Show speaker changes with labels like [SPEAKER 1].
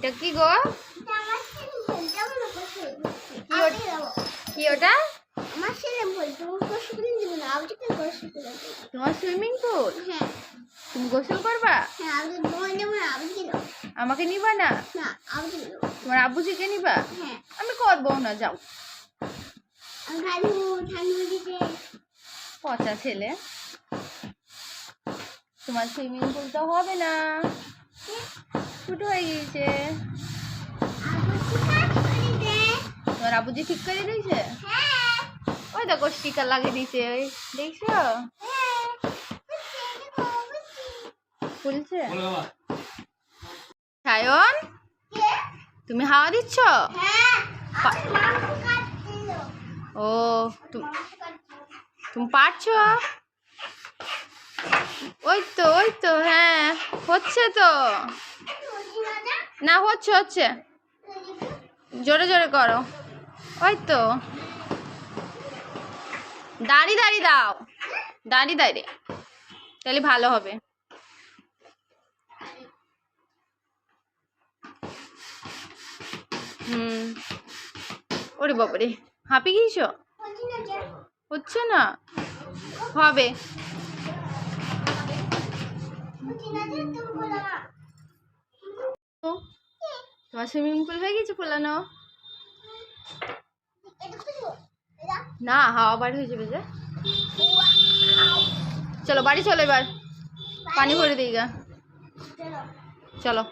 [SPEAKER 1] এটা কি গো? কি ওটা? তোমার সুইমিং পুল? তুমি গোসল করবা? আমাকে নিবা না? তোমার আব্বুজিকে নিবা? আমি করবো না, যাও। পচা ছেলে, তোমার সুইমিং পুল তো হবে না, ছোট হয়ে গিয়েছে। তোমার আব্বুজি ঠিক করে দিয়েছে? ওই দেখো স্টিকার লাগিয়ে দিয়েছে, ওই দেখছো? খুলছে। সায়ন, তুমি হাওয়া দিচ্ছ? ও, তুমি পারছো? ওই তো হ্যাঁ, হচ্ছে তো। না, হচ্ছে জোরে জোরে করো। ওই তো, দাঁড়িয়ে দাও, দাঁড়িয়ে, তাহলে ভালো হবে। ওরে বাবারে, হাঁপিয়ে গিয়েছো? হচ্ছে না, হবে। তোমার সুইমিং পুল হয়ে গেছে ফোলানো? না, হাওয়া বার হয়ে যাবে যে। চলো বাড়ি চলো, এবার পানি ভরে দিই গা, চলো।